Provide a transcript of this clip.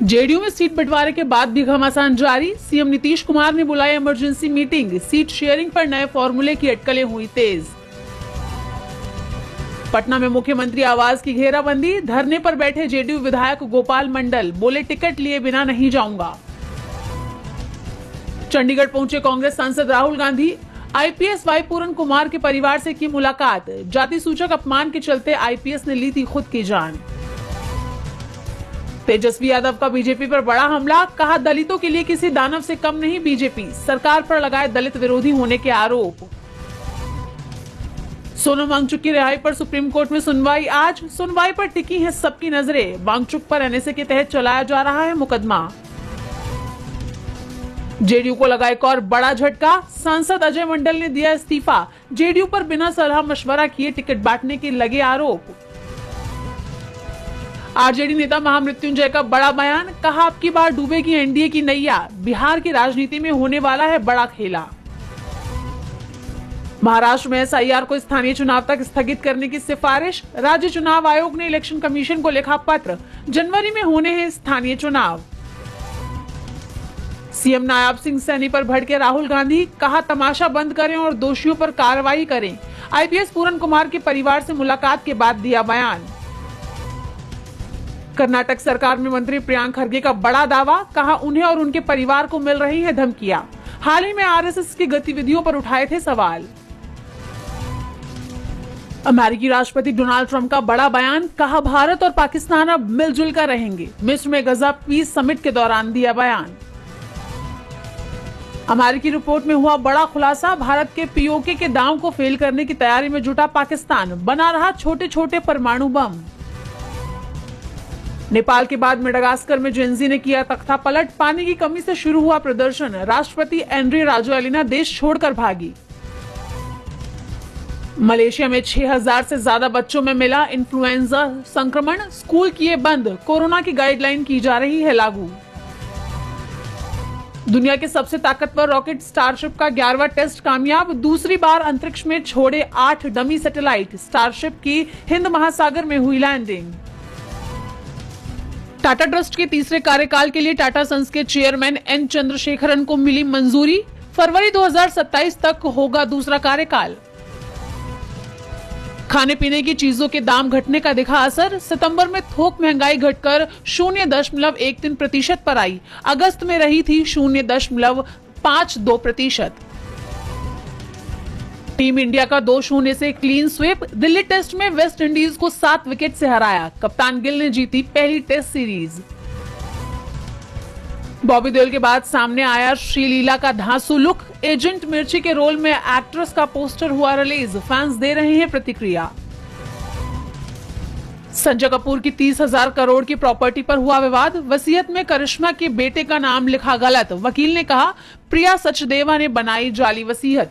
JDU में seat बंटवारे के बाद भी घमासान जारी। सीएम नीतीश कुमार ने बुलाई इमरजेंसी मीटिंग। सीट शेयरिंग पर नए फॉर्मूले की अटकलें हुई तेज। पटना में मुख्यमंत्री आवास की घेराबंदी। धरने पर बैठे जेडीयू विधायक गोपाल मंडल बोले, टिकट लिए बिना नहीं जाऊंगा। चंडीगढ़ पहुंचे कांग्रेस सांसद राहुल गांधी। आईपीएस वाई पूरन कुमार के परिवार से की मुलाकात। जाति सूचक अपमान के चलते आईपीएस ने ली थी खुद की जान। तेजस्वी यादव का बीजेपी पर बड़ा हमला। कहा, दलितों के लिए किसी दानव से कम नहीं बीजेपी। सरकार पर लगाए दलित विरोधी होने के आरोप। सोनम वांगचुक की रिहाई पर सुप्रीम कोर्ट में सुनवाई आज। सुनवाई पर टिकी हैं सबकी नजरें। वांगचुक पर एनएसए के तहत चलाया जा रहा है मुकदमा। जेडीयू को लगा एक और बड़ा झटका। सांसद अजय मंडल ने दिया इस्तीफा। जेडीयू पर बिना सलाह मशवरा किए टिकट बांटने के लगे आरोप। आरजेडी नेता महामृत्युंजय का बड़ा बयान। कहा, अब की बार डूबेगी एनडीए की नैया। बिहार की राजनीति में होने वाला है बड़ा खेला। महाराष्ट्र में एसआईआर को स्थानीय चुनाव तक स्थगित करने की सिफारिश। राज्य चुनाव आयोग ने इलेक्शन कमीशन को लिखा पत्र। जनवरी में होने हैं स्थानीय चुनाव। सीएम नायाब सिंह सैनी पर भड़के राहुल गांधी। कहा, तमाशा बंद करें और दोषियों पर कार्रवाई करें। आईपीएस पूरन कुमार के परिवार से मुलाकात के बाद दिया बयान। कर्नाटक सरकार में मंत्री प्रियांक खरगे का बड़ा दावा। कहा, उन्हें और उनके परिवार को मिल रही है धमकियां। हाल ही में आरएसएस की गतिविधियों पर उठाए थे सवाल। अमेरिकी राष्ट्रपति डोनाल्ड ट्रंप का बड़ा बयान। कहा, भारत और पाकिस्तान अब मिलजुल कर रहेंगे। मिस्र में गजा पीस समिट के दौरान दिया बयान। अमेरिकी रिपोर्ट में हुआ बड़ा खुलासा। भारत के पीओके के दांव को फेल करने की तैयारी में जुटा पाकिस्तान। बना रहा छोटे छोटे परमाणु बम। नेपाल के बाद मेडागास्कर में जेनजी ने किया तख्ता पलट। पानी की कमी से शुरू हुआ प्रदर्शन। राष्ट्रपति एंड्री राजोएलिना देश छोड़कर भागी। मलेशिया में 6000 से ज्यादा बच्चों में मिला इन्फ्लुएंजा संक्रमण। स्कूल किए बंद। कोरोना की गाइडलाइन की जा रही है लागू। दुनिया के सबसे ताकतवर रॉकेट स्टारशिप का 11वां टेस्ट कामयाब। दूसरी बार अंतरिक्ष में छोड़े 8 डमी सैटेलाइट। स्टारशिप की हिंद महासागर में हुई लैंडिंग। टाटा ट्रस्ट के तीसरे कार्यकाल के लिए टाटा सन्स के चेयरमैन एन चंद्रशेखरन को मिली मंजूरी। फरवरी 2027 तक होगा दूसरा कार्यकाल। खाने पीने की चीजों के दाम घटने का दिखा असर। सितंबर में थोक महंगाई घटकर 0.13% पर आई। अगस्त में रही थी 0.52%। टीम इंडिया का 2-0 से क्लीन स्वीप। दिल्ली टेस्ट में वेस्ट इंडीज को 7 विकेट से हराया। कप्तान गिल ने जीती पहली टेस्ट सीरीज। बॉबी देओल के बाद सामने आया श्रीलीला का धांसू लुक। एजेंट मिर्ची के रोल में एक्ट्रेस का पोस्टर हुआ रिलीज। फैंस दे रहे हैं प्रतिक्रिया। संजय कपूर की 30,000 करोड़ की प्रॉपर्टी पर हुआ विवाद। वसीयत में करिश्मा के बेटे का नाम लिखा गलत। वकील ने कहा, प्रिया सचदेवा ने बनाई जाली वसीयत।